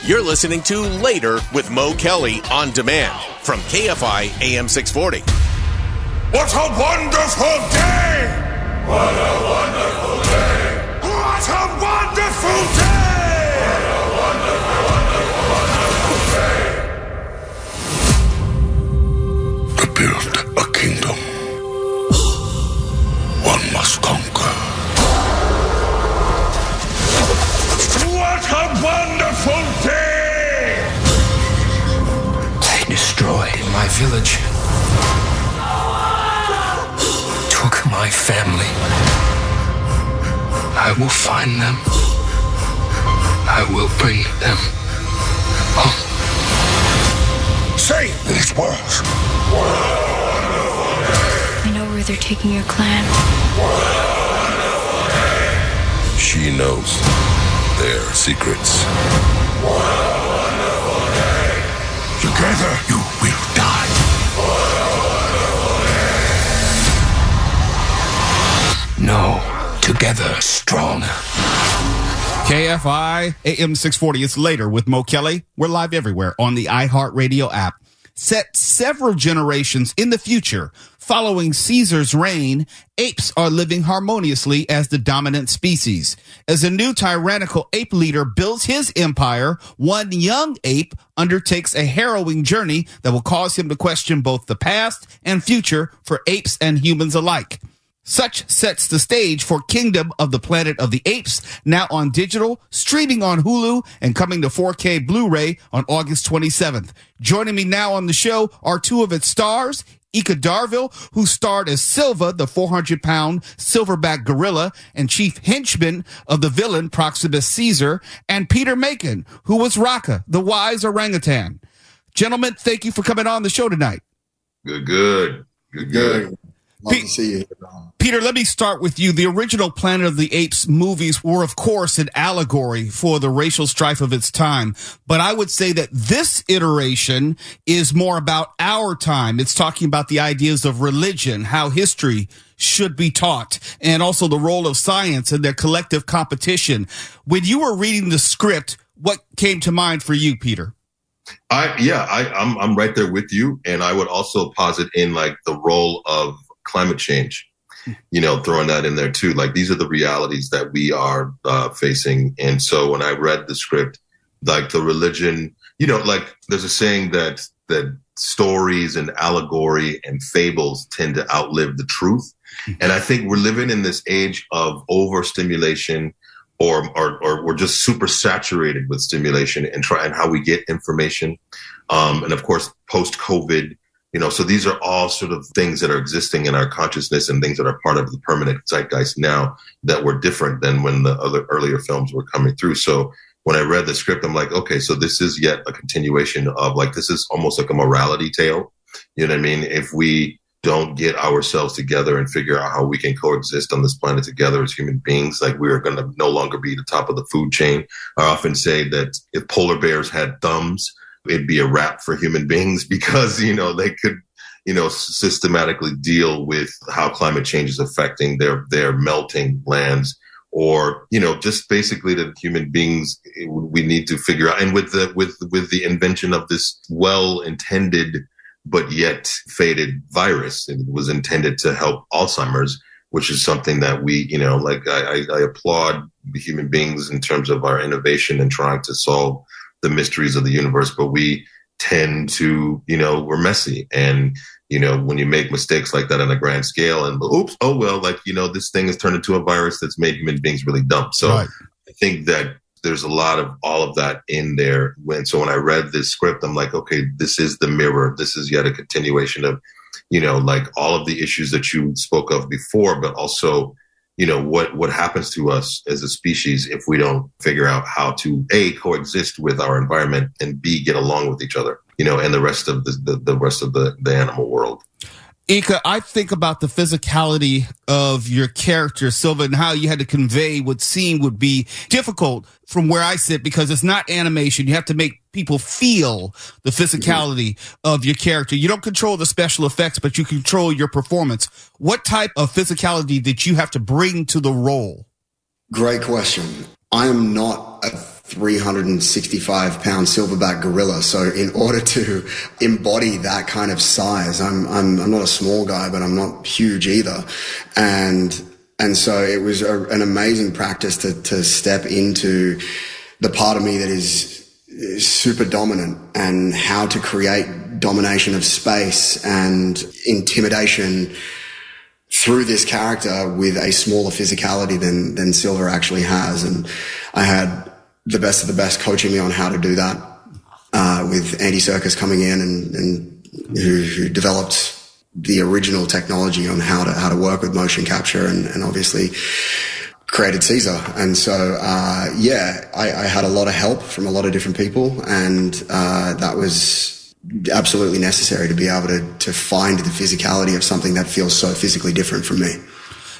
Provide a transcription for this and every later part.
You're listening to Later with Mo Kelly on demand from KFI AM 640. What a wonderful day! What a wonderful day! What a wonderful day! What a wonderful, wonderful, wonderful day! To build a kingdom, one must conquer. What a wonderful day! They destroyed my village. Took my family. I will find them. I will bring them home. Say these words. I know where they're taking your clan. She knows their secrets. Together you will die. No, together strong. KFI AM 640. It's Later with Mo Kelly. We're live everywhere on the iHeartRadio app. Set several generations in the future, following Caesar's reign, apes are living harmoniously as the dominant species. As a new tyrannical ape leader builds his empire, one young ape undertakes a harrowing journey that will cause him to question both the past and future for apes and humans alike. Such sets the stage for Kingdom of the Planet of the Apes, now on digital, streaming on Hulu, and coming to 4K Blu-ray on August 27th. Joining me now on the show are two of its stars, Ika Darville, who starred as Silva, the 400-pound silverback gorilla and chief henchman of the villain Proximus Caesar, and Peter Macon, who was Raka, the wise orangutan. Gentlemen, thank you for coming on the show tonight. Good. Love to see you. Peter, let me start with you. The original Planet of the Apes movies were, of course, an allegory for the racial strife of its time. But I would say that this iteration is more about our time. It's talking about the ideas of religion, how history should be taught, and also the role of science and their collective competition. When you were reading the script, what came to mind for you, Peter? I'm right there with you. And I would also posit in like the role of climate change, throwing that in there too. Like these are the realities that we are facing. And so when I read the script, like the religion, like there's a saying that stories and allegory and fables tend to outlive the truth. And I think we're living in this age of overstimulation or we're just super saturated with stimulation and how we get information. And of course, post-COVID, so these are all sort of things that are existing in our consciousness and things that are part of the permanent zeitgeist now that were different than when the other earlier films were coming through. So when I read the script, I'm like, okay, so this is yet a continuation of like, this is almost like a morality tale. You know what I mean? If we don't get ourselves together and figure out how we can coexist on this planet together as human beings, like we are going to no longer be the top of the food chain. I often say that if polar bears had thumbs, it'd be a wrap for human beings because, they could, systematically deal with how climate change is affecting their melting lands or, just basically that human beings, we need to figure out. And with the invention of this well-intended, but yet fated virus, it was intended to help Alzheimer's, which is something that we, I applaud human beings in terms of our innovation and trying to solve the mysteries of the universe, but we tend to, we're messy. And, when you make mistakes like that on a grand scale and this thing has turned into a virus that's made human beings really dumb. So right. I think that there's a lot of all of that in there. So when I read this script, I'm like, okay, this is the mirror. This is yet a continuation of, like all of the issues that you spoke of before, but also, what happens to us as a species if we don't figure out how to A, coexist with our environment and B, get along with each other, and the rest of the animal world. Ika, I think about the physicality of your character, Silva, and how you had to convey what seemed would be difficult from where I sit because it's not animation. You have to make people feel the physicality of your character. You don't control the special effects, but you control your performance. What type of physicality did you have to bring to the role? Great question. I am not a 365-pound silverback gorilla. So in order to embody that kind of size, I'm not a small guy, but I'm not huge either. And so it was an amazing practice to step into the part of me that is super dominant, and how to create domination of space and intimidation through this character with a smaller physicality than Silver actually has. And I had the best of the best coaching me on how to do that, with Andy Serkis coming in and who developed the original technology on how to work with motion capture, and obviously created Caesar. And so, I had a lot of help from a lot of different people, and that was absolutely necessary to be able to find the physicality of something that feels so physically different from me.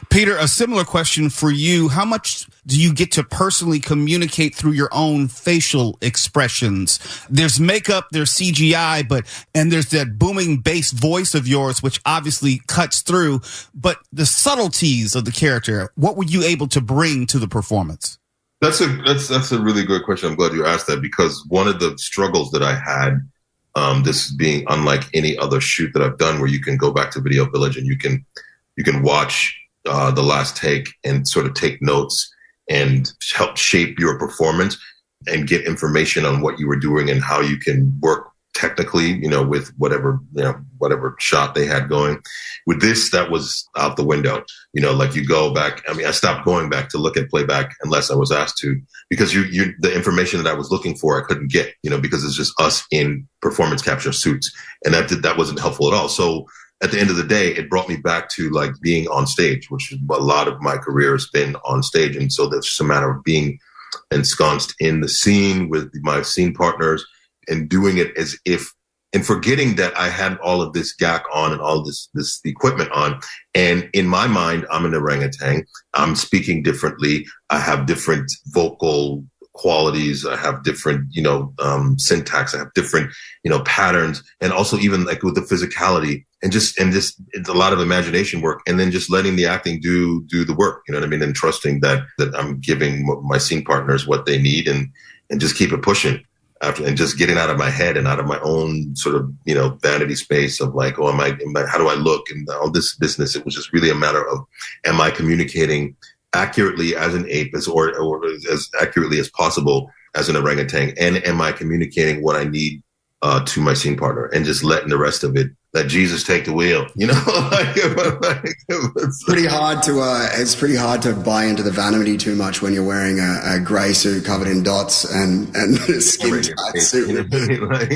Peter, a similar question for you. How much do you get to personally communicate through your own facial expressions? There's makeup, there's CGI, and there's that booming bass voice of yours, which obviously cuts through. But the subtleties of the character, what were you able to bring to the performance? That's a really good question. I'm glad you asked that, because one of the struggles that I had, this being unlike any other shoot that I've done, where you can go back to Video Village and you can watch the last take and sort of take notes and help shape your performance and get information on what you were doing and how you can work technically, with whatever shot they had going. With this, that was out the window. Like you go back. I mean, I stopped going back to look at playback unless I was asked to, because the information that I was looking for, I couldn't get, because it's just us in performance capture suits, and that wasn't helpful at all. So at the end of the day, it brought me back to like being on stage, which is a lot of my career has been on stage. And so there's just a matter of being ensconced in the scene with my scene partners and doing it as if, and forgetting that I had all of this gack on and all this equipment on. And in my mind, I'm an orangutan. I'm speaking differently. I have different vocal qualities. I have different, syntax. I have different, patterns, and also even like with the physicality and just it's a lot of imagination work, and then just letting the acting do the work. You know what I mean? And trusting that I'm giving my scene partners what they need, and just keep it pushing after, and just getting out of my head and out of my own sort of, vanity space of like, oh, how do I look and all this business. It was just really a matter of, am I communicating accurately as an ape, or as accurately as possible as an orangutan, and am I communicating what I need to my scene partner, and just letting the rest of it, let Jesus take the wheel, It's pretty hard to buy into the vanity too much when you're wearing a grey suit covered in dots and a skin tight suit,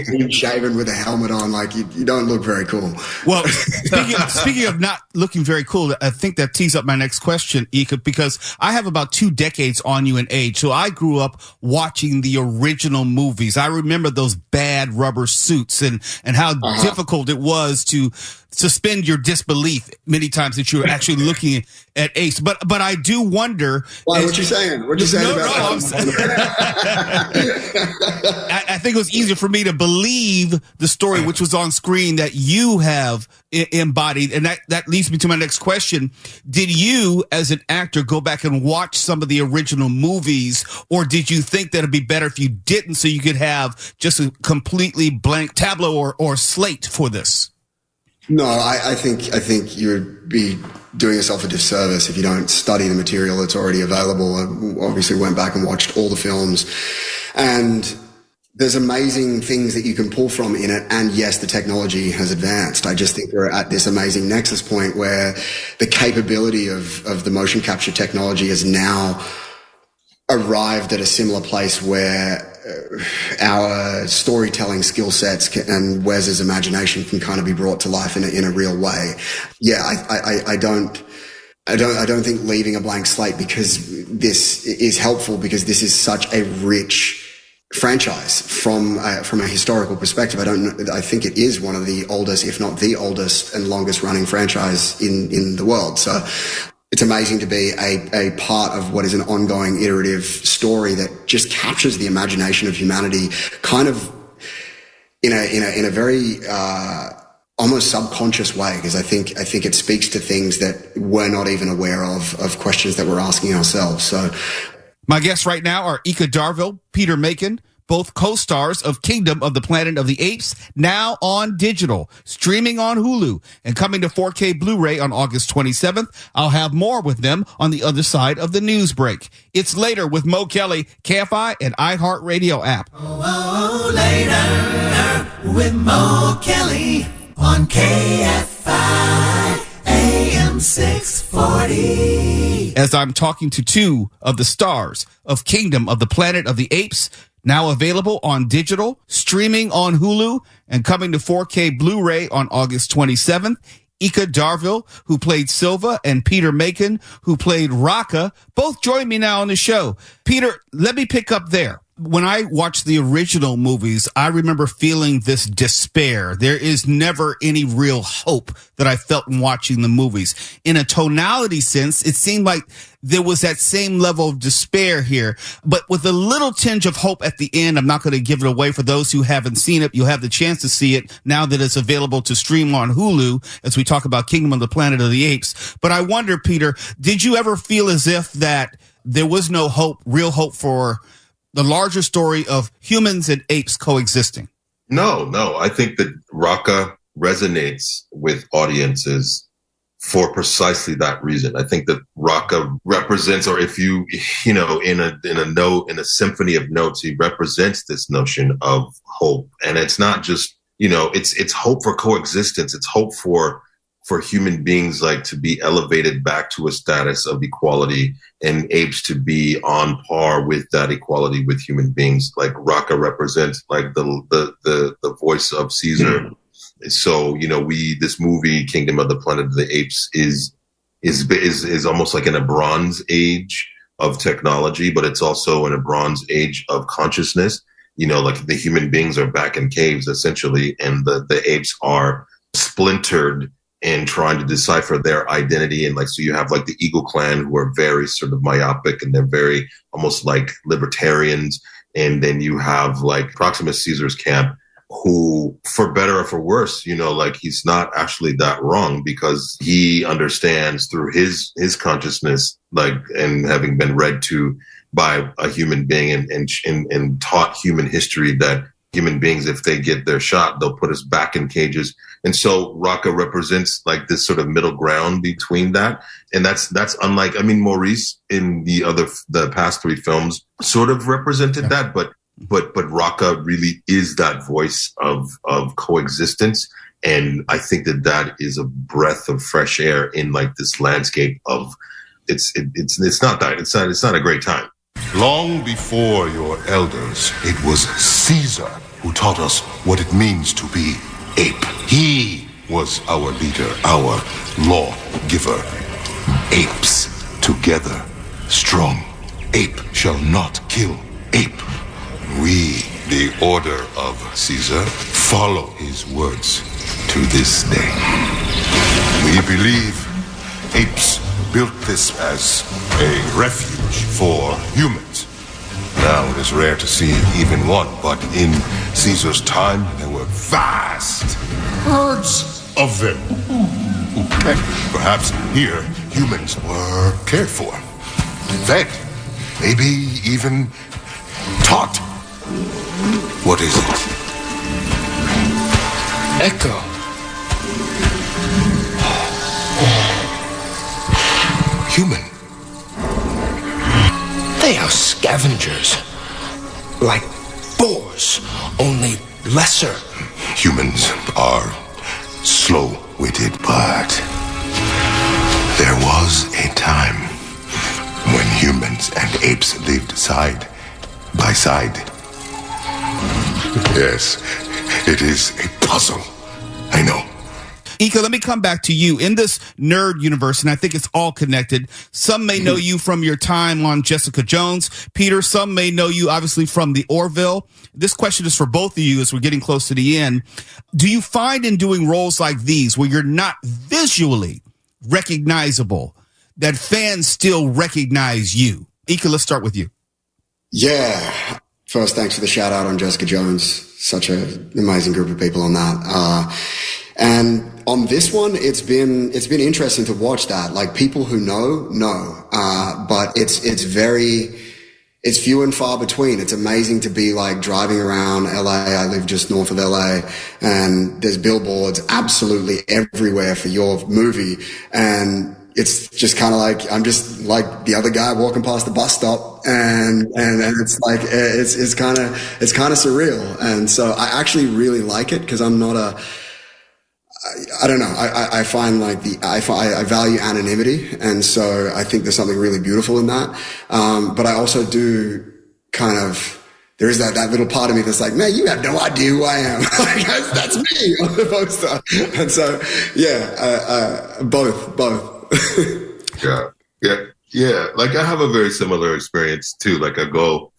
clean shaven with a helmet on. Like you don't look very cool. Well, speaking of not looking very cool, I think that tees up my next question, Ika, because I have about 2 decades on you in age. So I grew up watching the original movies. I remember those bad rubber suits and how difficult it was to suspend your disbelief many times that you're actually looking at Ace. But I do wonder. Well, what you saying? What you saying about that? I think it was easier for me to believe the story which was on screen that you have embodied. And that leads me to my next question. Did you, as an actor, go back and watch some of the original movies, or did you think that it'd be better if you didn't, so you could have just a completely blank tableau or slate for this? No, I think you would be doing yourself a disservice if you don't study the material that's already available. I obviously went back and watched all the films, and there's amazing things that you can pull from in it. And yes, the technology has advanced. I just think we're at this amazing nexus point where the capability of the motion capture technology has now arrived at a similar place where our storytelling skill sets and Wes's imagination can kind of be brought to life in a real way. Yeah, I don't think leaving a blank slate, because this is helpful, because this is such a rich franchise from a historical perspective. I think it is one of the oldest, if not the oldest and longest running franchise in the world. So it's amazing to be a part of what is an ongoing iterative story that just captures the imagination of humanity kind of in a very almost subconscious way, because I think it speaks to things that we're not even aware of questions that we're asking ourselves. So My guests right now are Ika Darville, Peter Macon, both co-stars of Kingdom of the Planet of the Apes, now on digital, streaming on Hulu, and coming to 4K Blu-ray on August 27th. I'll have more with them on the other side of the news break. It's Later with Mo Kelly, KFI and iHeartRadio app. Later with Mo Kelly on KFI AM 640. As I'm talking to two of the stars of Kingdom of the Planet of the Apes, now available on digital, streaming on Hulu, and coming to 4K Blu-ray on August 27th. Ika Darville, who played Silva, and Peter Macon, who played Raka, both join me now on the show. Peter, let me pick up there. When I watched the original movies, I remember feeling this despair. There is never any real hope that I felt in watching the movies. In a tonality sense, it seemed like there was that same level of despair here, but with a little tinge of hope at the end. I'm not going to give it away for those who haven't seen it. You'll have the chance to see it now that it's available to stream on Hulu as we talk about Kingdom of the Planet of the Apes. But I wonder, Peter, did you ever feel as if that there was no hope, real hope for the larger story of humans and apes coexisting? No. I think that Raka resonates with audiences for precisely that reason. I think that Raka represents, or if you know, in a symphony of notes, he represents this notion of hope. And it's not just, it's hope for coexistence. It's hope for human beings, like, to be elevated back to a status of equality, and apes to be on par with that equality with human beings. Like, Raka represents like the voice of Caesar. So, this movie, Kingdom of the Planet of the Apes, is almost like in a bronze age of technology, but it's also in a bronze age of consciousness. Like, the human beings are back in caves essentially, and the apes are splintered and trying to decipher their identity. And so you have like the Eagle Clan, who are very sort of myopic, and they're very almost like libertarians. And then you have like Proximus Caesar's camp, who, for better or for worse, he's not actually that wrong, because he understands through his consciousness, and having been read to by a human being and taught human history, that human beings, if they get their shot, they'll put us back in cages. And so Raka represents like this sort of middle ground between that. And that's unlike, Maurice in the past three films sort of represented that, but Raka really is that voice of coexistence. And I think that is a breath of fresh air in like this landscape of it's not a great time. Long before your elders, it was Caesar who taught us what it means to be ape. He was our leader, our lawgiver. Apes together, strong. Ape shall not kill ape. We, the order of Caesar, follow his words to this day. We believe apes built this as a refuge for humans. Now it is rare to see even one, but in Caesar's time there were vast herds of them. Perhaps here humans were cared for, fed, maybe even taught. What is it? Echo. Human. They are scavengers. Like boars, only lesser. Humans are slow-witted, but there was a time when humans and apes lived side by side. Yes, it is a puzzle. I know. Ika, let me come back to you. In this nerd universe, and I think it's all connected, some may know you from your time on Jessica Jones. Peter, some may know you obviously from the Orville. This question is for both of you as we're getting close to the end. Do you find in doing roles like these, where you're not visually recognizable, that fans still recognize you? Ika, let's start with you. Yeah. First, thanks for the shout out on Jessica Jones. Such an amazing group of people on that. And on this one, it's been interesting to watch that. Like, people who know, but it's very it's few and far between. It's amazing to be like driving around LA. I live just north of LA, and there's billboards absolutely everywhere for your movie. And it's just kind of like, I'm just like the other guy walking past the bus stop, and it's like, it's kind of surreal. And so I actually really like it, because I'm not I don't know. I find like I value anonymity. And so I think there's something really beautiful in that. But I also do kind of, there is that little part of me that's like, man, you have no idea who I am. Like, that's me on the poster. And so, yeah, both. Yeah. Like, I have a very similar experience too. Like, I go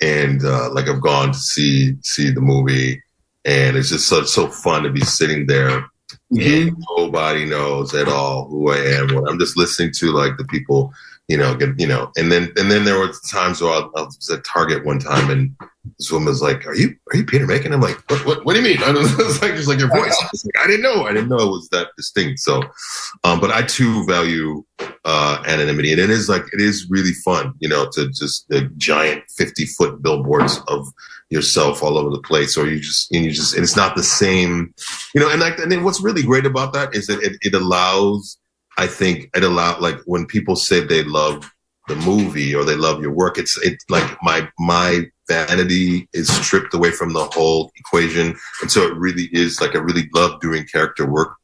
and, like, I've gone to see the movie, and it's just so fun to be sitting there. And nobody knows at all who I am. I'm just listening to like the people, and then there were times where I was at Target one time, and this woman was like, "Are you Peter Macon?" I'm like, "What do you mean?" It's like, just like your voice. I didn't know it was that distinct. So, but I too value anonymity, and it is really fun, to just the giant 50-foot billboards of yourself all over the place, or and it's not the same, and then what's really great about that is that it allows, like, when people say they love the movie or they love your work, it's like my vanity is stripped away from the whole equation. And so it really is like, I really love doing character work.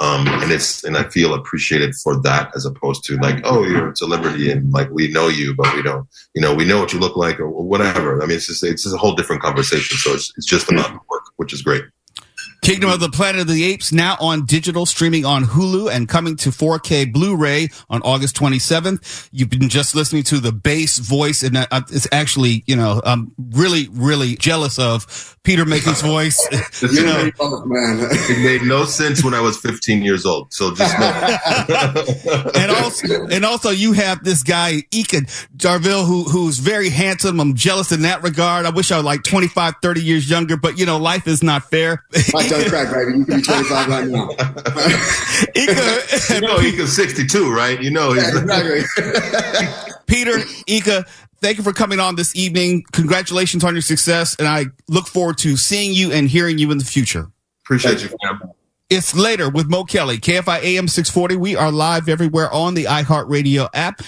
And I feel appreciated for that, as opposed to like, oh, you're a celebrity and like, we know you, but we don't, we know what you look like or whatever. I mean, it's just a whole different conversation. So it's just about the work, which is great. Kingdom of the Planet of the Apes, now on digital, streaming on Hulu, and coming to 4K Blu-ray on August 27th. You've been just listening to the bass voice, and it's actually, I'm really, really jealous of Peter Macon's voice. Man. It made no sense when I was 15 years old. So just know. and also you have this guy, Ika Jarville, who's very handsome. I'm jealous in that regard. I wish I was like 25, 30 years younger, but life is not fair. Don't crack, baby. You can be 25 right now. Ika's 62, right? Exactly. Peter, Ika, thank you for coming on this evening. Congratulations on your success, and I look forward to seeing you and hearing you in the future. Appreciate you, fam. It's Later with Mo Kelly, KFI AM 640. We are live everywhere on the iHeartRadio app.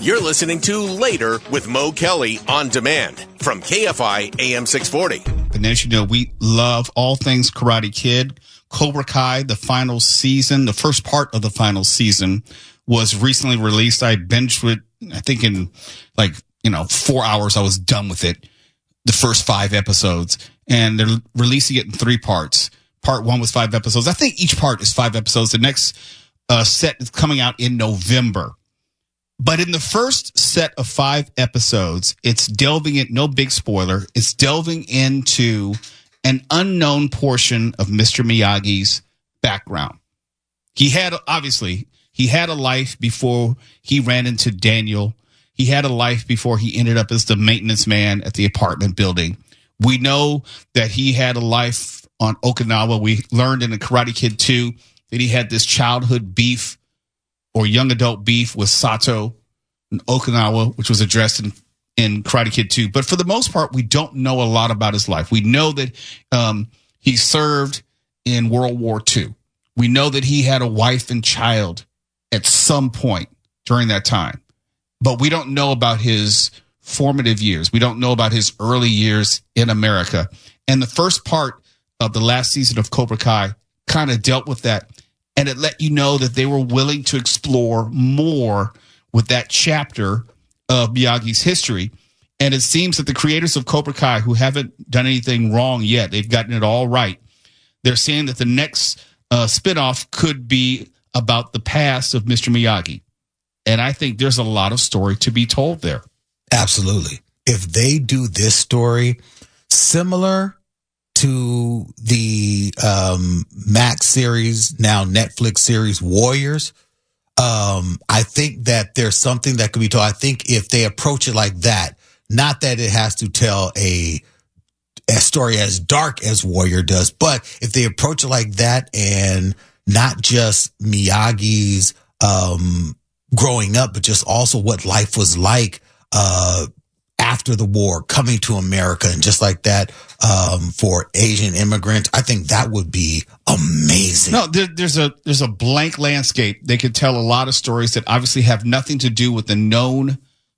You're listening to Later with Mo Kelly on demand from KFI AM 640. And as you know, we love all things Karate Kid. Cobra Kai, the final season, the first part of the final season, was recently released. I binged it, I think in 4 hours, I was done with it. The first 5 episodes. And they're releasing it in 3 parts. Part 1 was 5 episodes. I think each part is 5 episodes. The next set is coming out in November. But in the first set of 5 episodes, it's delving in, no big spoiler, it's delving into an unknown portion of Mr. Miyagi's background. He had a life before he ran into Daniel. He had a life before he ended up as the maintenance man at the apartment building. We know that he had a life on Okinawa. We learned in the Karate Kid 2 that he had this childhood beef or young adult beef with Sato in Okinawa, which was addressed in Karate Kid 2. But for the most part, we don't know a lot about his life. We know that he served in World War II. We know that he had a wife and child at some point during that time. But we don't know about his formative years. We don't know about his early years in America. And the first part of the last season of Cobra Kai kind of dealt with that. And it let you know that they were willing to explore more with that chapter of Miyagi's history. And it seems that the creators of Cobra Kai, who haven't done anything wrong yet, they've gotten it all right. They're saying that the next spinoff could be about the past of Mr. Miyagi. And I think there's a lot of story to be told there. Absolutely. If they do this story similar to the Max series, now Netflix series Warriors, I think that there's something that could be told. I think if they approach it like that, not that it has to tell a story as dark as Warrior does, but if they approach it like that and not just Miyagi's growing up, but just also what life was like after the war coming to America and just like that, for Asian immigrants. I think that would be amazing. No, there's a blank landscape. They could tell a lot of stories that obviously have nothing to do with the known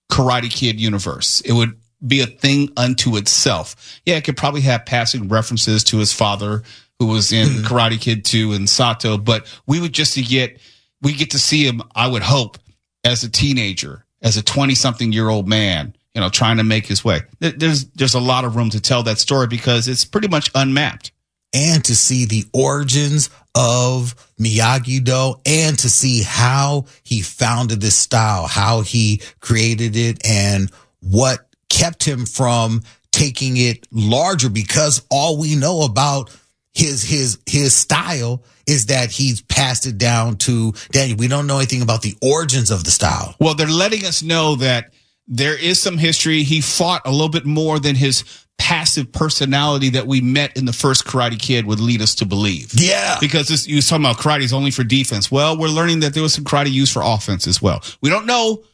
Karate Kid universe. It would be a thing unto itself. Yeah, it could probably have passing references to his father who was in Karate Kid 2 and Sato, but we get to see him, I would hope, as a teenager, as a 20-something-year-old man, trying to make his way. There's a lot of room to tell that story because it's pretty much unmapped. And to see the origins of Miyagi-Do and to see how he founded this style, how he created it, and what kept him from taking it larger, because all we know about his style is that he's passed it down to Daniel. We don't know anything about the origins of the style. Well, they're letting us know that there is some history. He fought a little bit more than his passive personality that we met in the first Karate Kid would lead us to believe. Yeah. Because you was talking about karate is only for defense. Well, we're learning that there was some karate used for offense as well. We don't know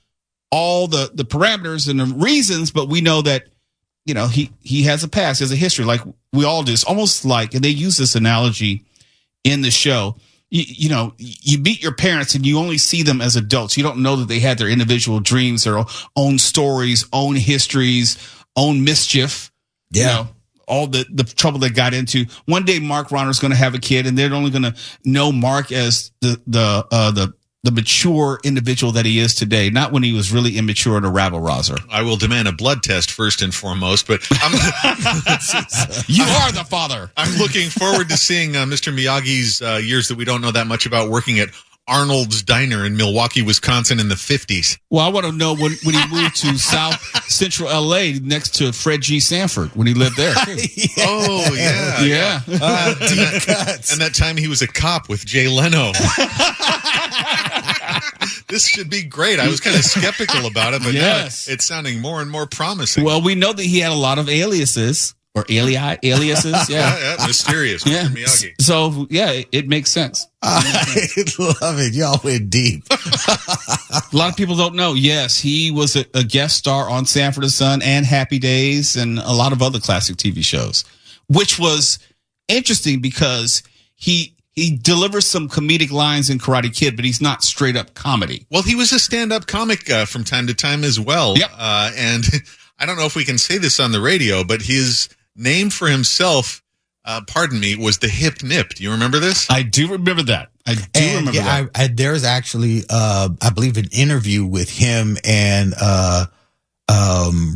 all the parameters and the reasons, but we know that, he has a past, he has a history, like we all do. It's almost like, and they use this analogy in the show, you meet your parents and you only see them as adults. You don't know that they had their individual dreams, their own stories, own histories, own mischief. Yeah. All the trouble they got into. One day, Mark Ronner's going to have a kid, and they're only going to know Mark as the mature individual that he is today, not when he was really immature and a rabble-rouser. I will demand a blood test first and foremost, but you are the father. I'm looking forward to seeing Mr. Miyagi's years that we don't know that much about, working at Arnold's Diner in Milwaukee, Wisconsin in the 50s. Well, I want to know when he moved to South Central LA next to Fred G. Sanford when he lived there. Yeah. Oh, yeah. Deep cuts. And that time he was a cop with Jay Leno. This should be great. I was kind of skeptical about it, but yes, now it's sounding more and more promising. Well, we know that he had a lot of aliases. Or aliases, yeah, mysterious, Mr. Miyagi. So, yeah, it makes sense. I love it. Y'all went deep. A lot of people don't know. Yes, he was a guest star on Sanford and Son and Happy Days and a lot of other classic TV shows, which was interesting because he delivers some comedic lines in Karate Kid, but he's not straight up comedy. Well, he was a stand-up comic from time to time as well. Yep. And I don't know if we can say this on the radio, but his name for himself, was the Hip Nip. Do you remember this? I do remember that. There's actually, I believe, an interview with him and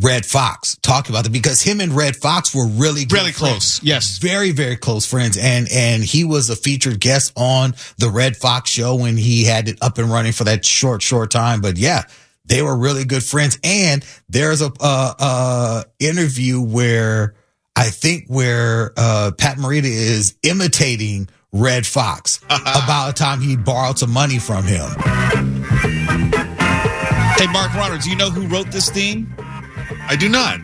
Red Fox talking about it, because him and Red Fox were really close. Yes, very, very close friends, and he was a featured guest on the Red Fox show when he had it up and running for that short time. But yeah, they were really good friends. And there's a interview where Pat Morita is imitating Red Fox about a time he borrowed some money from him. Hey, Mark Ronner, do you know who wrote this theme? I do not.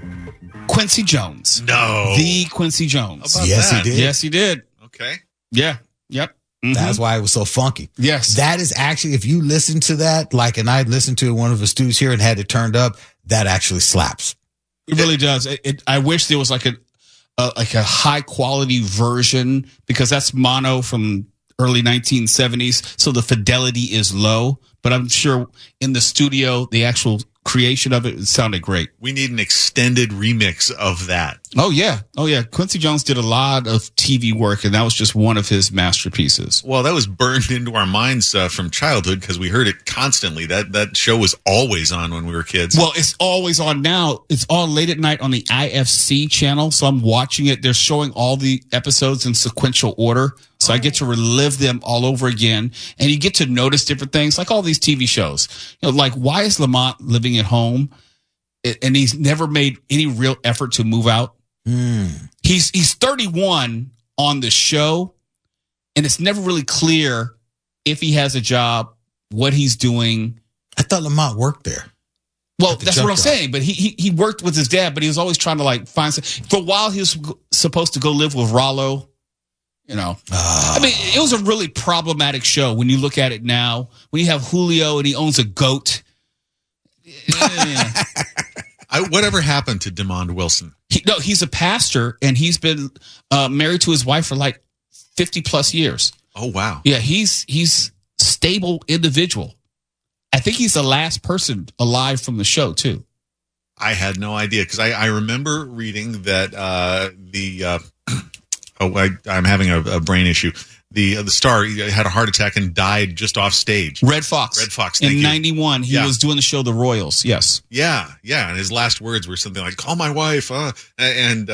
Quincy Jones. No. The Quincy Jones. Yes, that? he did. Yes, he did. Okay. Yeah. Yep. Mm-hmm. That's why it was so funky. Yes. That is actually, if you listen to that, and I listened to one of the studios here and had it turned up, that actually slaps. It really does. I wish there was like a high quality version, because that's mono from early 1970s. So the fidelity is low, but I'm sure in the studio, the actual creation of it sounded great. We need an extended remix of that. Oh yeah. Quincy Jones did a lot of TV work, and that was just one of his masterpieces. Well, that was burned into our minds from childhood because we heard it constantly. That show was always on when we were kids. Well, it's always on now. It's on late at night on the IFC channel, so I'm watching it. They're showing all the episodes in sequential order, so I get to relive them all over again, and you get to notice different things, like all these TV shows. Like, why is Lamont living at home, and he's never made any real effort to move out? He's 31 on the show, and it's never really clear if he has a job, what he's doing. I thought Lamont worked there. Well, that's what I'm saying. But he worked with his dad, but he was always trying to find some. For a while, he was supposed to go live with Rollo. I mean, it was a really problematic show when you look at it now. When you have Julio and he owns a goat. Whatever happened to Demond Wilson? He's a pastor, and he's been married to his wife for like 50 plus years. Oh, wow. Yeah, he's stable individual. I think he's the last person alive from the show, too. I had no idea, because I remember reading that I'm having a brain issue. The star had a heart attack and died just off stage. Red Fox. In 91, he was doing the show The Royals. Yes. Yeah. And his last words were something like, call my wife. And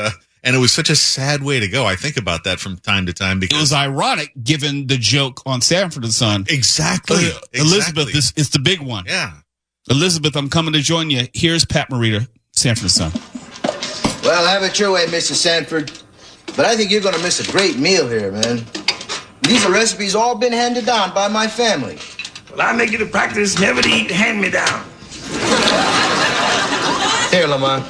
it was such a sad way to go. I think about that from time to time. Because it was ironic, given the joke on Sanford and Son. Exactly. Elizabeth, it's the big one. Yeah. Elizabeth, I'm coming to join you. Here's Pat Morita, Sanford and Son. Well, have it your way, Mr. Sanford. But I think you're going to miss a great meal here, man. These are recipes all been handed down by my family. Well, I make it a practice never to eat hand-me-down. Here, Lamont.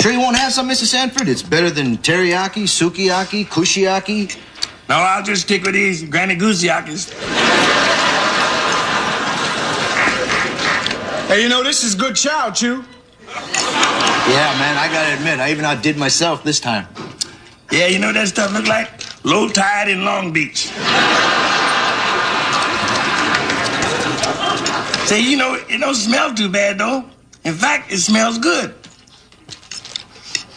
Sure you won't have some, Mr. Sanford? It's better than teriyaki, sukiyaki, kushiyaki. No, I'll just stick with these Granny Gooseyakis. Hey, you know, this is good chow, Chew. Yeah, man, I gotta admit, I even outdid myself this time. Yeah, you know what that stuff look like? Low tide in Long Beach. Say, you know, it don't smell too bad, though. In fact, it smells good.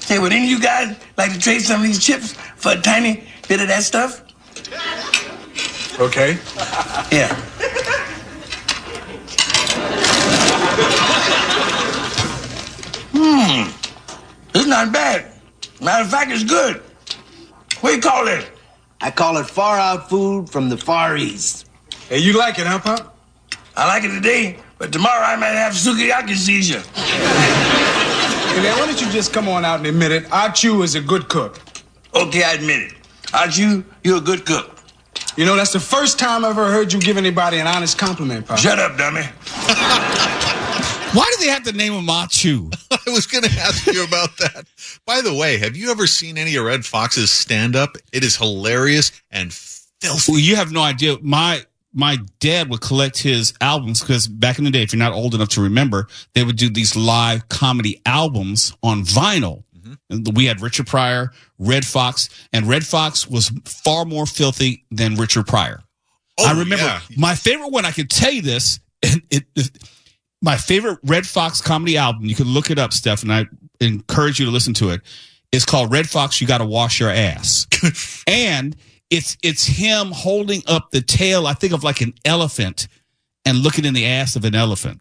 Say, would any of you guys like to trade some of these chips for a tiny bit of that stuff? Okay. Yeah. It's not bad. Matter of fact, it's good. What do you call it? I call it far out food from the Far East. Hey, you like it, huh, Pop? I like it today, but tomorrow I might have sukiyaki seizure. Hey, man, why don't you just come on out and admit it? Achu is a good cook. Okay, I admit it. Achu, you're a good cook. You know, that's the first time I ever heard you give anybody an honest compliment, Pop. Shut up, dummy. Why do they have to name him Achu? I was going to ask you about that. By the way, have you ever seen any of Red Fox's stand-up? It is hilarious and filthy. Well, you have no idea. My dad would collect his albums because back in the day, if you're not old enough to remember, they would do these live comedy albums on vinyl. Mm-hmm. We had Richard Pryor, Red Fox, and Red Fox was far more filthy than Richard Pryor. Oh, I remember my favorite one. I can tell you this. My favorite Red Fox comedy album, you can look it up, Steph, and I encourage you to listen to it. It's called Red Fox, You Gotta Wash Your Ass. And it's him holding up the tail, I think, of like an elephant and looking in the ass of an elephant.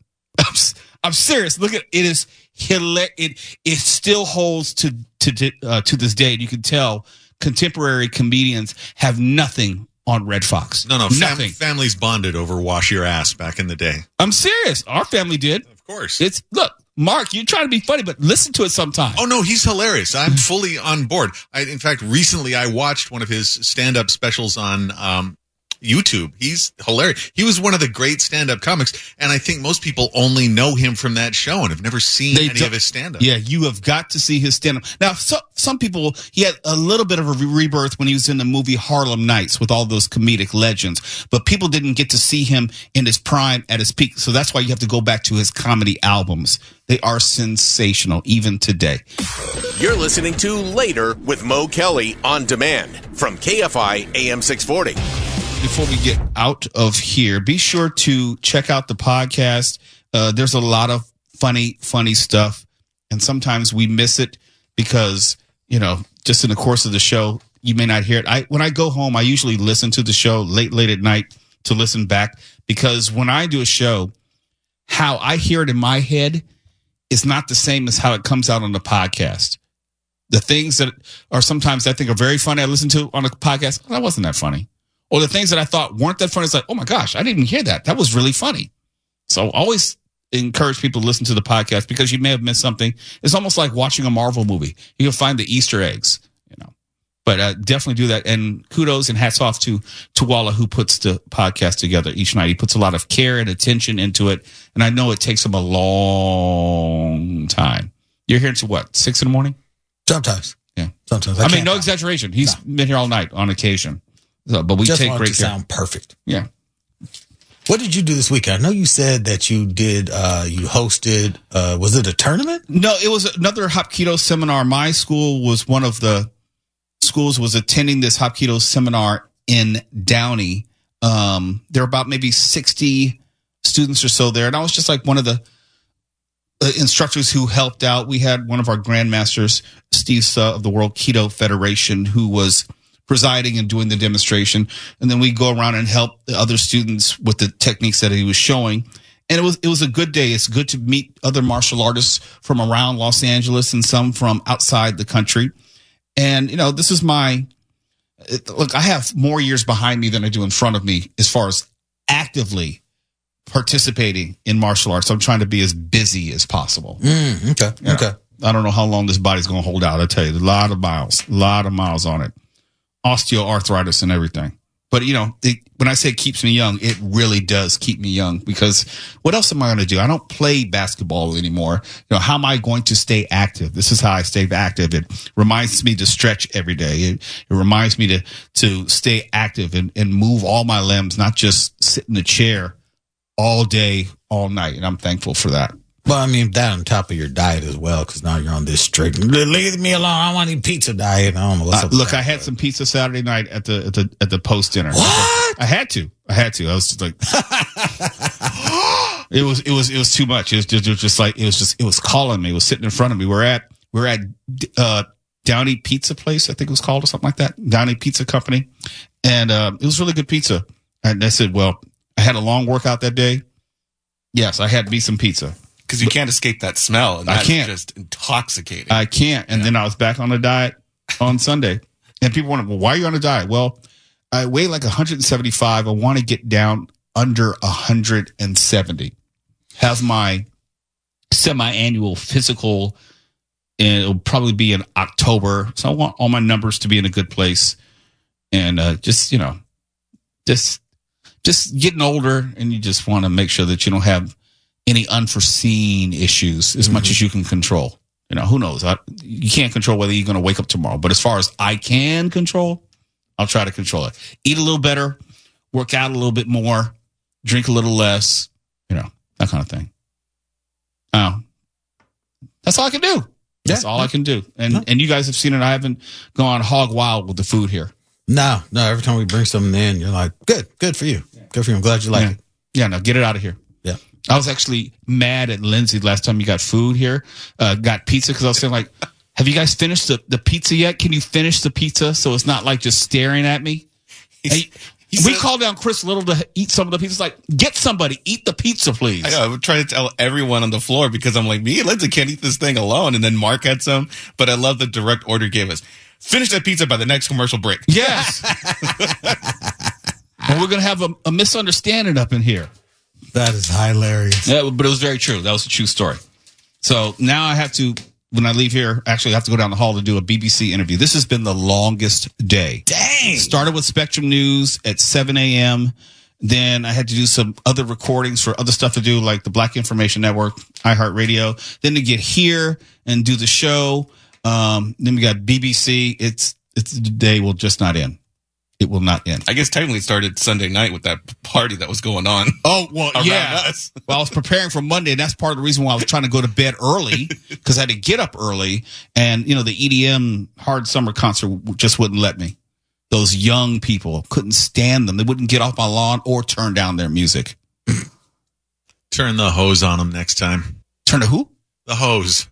I'm serious. Look at it. Is hilarious. It still holds to this day. And you can tell contemporary comedians have nothing on Red Fox. No, nothing. Families bonded over Wash Your Ass back in the day. I'm serious. Our family did. Of course. Look, Mark, you're trying to be funny, but listen to it sometime. Oh, no, he's hilarious. I'm fully on board. In fact, recently I watched one of his stand-up specials on YouTube. He's hilarious. He was one of the great stand-up comics, and I think most people only know him from that show and have never seen any of his stand-up. Yeah, you have got to see his stand-up. Now, some people, he had a little bit of a rebirth when he was in the movie Harlem Nights with all those comedic legends, but people didn't get to see him in his prime at his peak, so that's why you have to go back to his comedy albums. They are sensational, even today. You're listening to Later with Mo Kelly on demand from KFI AM 640. Before we get out of here, be sure to check out the podcast. There's a lot of funny stuff, and sometimes we miss it because, just in the course of the show, you may not hear it. When I go home, I usually listen to the show late at night to listen back, because when I do a show, how I hear it in my head is not the same as how it comes out on the podcast. The things that are sometimes I think are very funny, I listen to on a podcast, that wasn't that funny. Or the things that I thought weren't that funny, it's like, oh my gosh, I didn't hear that. That was really funny. So always encourage people to listen to the podcast because you may have missed something. It's almost like watching a Marvel movie. You can find the Easter eggs, But definitely do that. And kudos and hats off to Walla, who puts the podcast together each night. He puts a lot of care and attention into it. And I know it takes him a long time. You're here until what, 6 in the morning? Sometimes. Yeah. Sometimes. I mean, no exaggeration. He's been here all night on occasion. So, but we just take want great it to care. sound perfect. Yeah. What did you do this weekend? I know you said that you did, you hosted, was it a tournament? No, it was another Hapkido seminar. My school was one of the schools was attending this Hapkido seminar in Downey. There were about maybe 60 students or so there. And I was just like one of the instructors who helped out. We had one of our grandmasters, Steve Suh of the World Keto Federation, who was presiding and doing the demonstration. And then we go around and help the other students with the techniques that he was showing. And it was a good day. It's good to meet other martial artists from around Los Angeles and some from outside the country. And, this is look, I have more years behind me than I do in front of me as far as actively participating in martial arts. I'm trying to be as busy as possible. Okay. I don't know how long this body's going to hold out. I tell you, a lot of miles on it. Osteoarthritis and everything. But, when I say it keeps me young, it really does keep me young, because what else am I going to do? I don't play basketball anymore. How am I going to stay active? This is how I stay active. It reminds me to stretch every day. It reminds me to stay active and move all my limbs, not just sit in a chair all day, all night. And I'm thankful for that. Well, I mean, that on top of your diet as well, because now you're on this strict, leave me alone, I want to eat pizza diet. I don't know what's up with look, that, I had some pizza Saturday night at the post dinner. What? I had to. I was just like, it was too much. It was calling me. It was sitting in front of me. We're at Downey Pizza Place, I think it was called, or something like that. Downey Pizza Company, and it was really good pizza. And I said, well, I had a long workout that day. Yes, I had me some pizza. Because you can't escape that smell. And I can't. Just intoxicating. I can't. And then I was back on a diet on Sunday. And people wonder, well, why are you on a diet? Well, I weigh like 175. I want to get down under 170. Have my semi-annual physical, and it'll probably be in October. So I want all my numbers to be in a good place. And just getting older, and you just want to make sure that you don't have any unforeseen issues as much as you can control. Who knows? You can't control whether you're going to wake up tomorrow. But as far as I can control, I'll try to control it. Eat a little better, work out a little bit more, drink a little less, that kind of thing. That's all I can do. That's all I can do. And you guys have seen it. I haven't gone hog wild with the food here. No. Every time we bring something in, you're like, good for you. Good for you. I'm glad you like it. Yeah, no, get it out of here. Yeah. I was actually mad at Lindsay last time you got food here, got pizza, because I was saying, like, have you guys finished the pizza yet? Can you finish the pizza so it's not like just staring at me? We called down Chris Little to eat some of the pizza. It's like, get somebody, eat the pizza, please. I know, I'm trying to tell everyone on the floor, because I'm like, me and Lindsay can't eat this thing alone. And then Mark had some, but I love the direct order he gave us. Finish that pizza by the next commercial break. Yes. And we're going to have a misunderstanding up in here. That is hilarious. Yeah, but it was very true. That was a true story. So now I have to, when I leave here, actually I have to go down the hall to do a BBC interview. This has been the longest day. Dang. Started with Spectrum News at 7 a.m. Then I had to do some other recordings for other stuff to do, like the Black Information Network, iHeartRadio. Then to get here and do the show. Then we got BBC. It's the day will just not end. It will not end. I guess technically it started Sunday night with that party that was going on. Oh, well, yeah. Us. Well, I was preparing for Monday, and that's part of the reason why I was trying to go to bed early, because I had to get up early. And, the EDM Hard Summer concert just wouldn't let me. Those young people, couldn't stand them. They wouldn't get off my lawn or turn down their music. Turn the hose on them next time. Turn the who? The hose.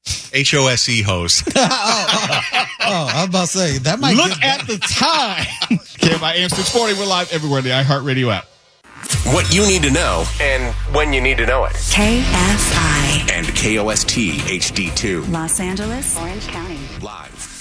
HOSE hose. I was about to say, that might look at the time. KFI AM 640. We're live everywhere in the iHeartRadio app. What you need to know and when you need to know it. KFI And KOST HD2. Los Angeles, Orange County. Live.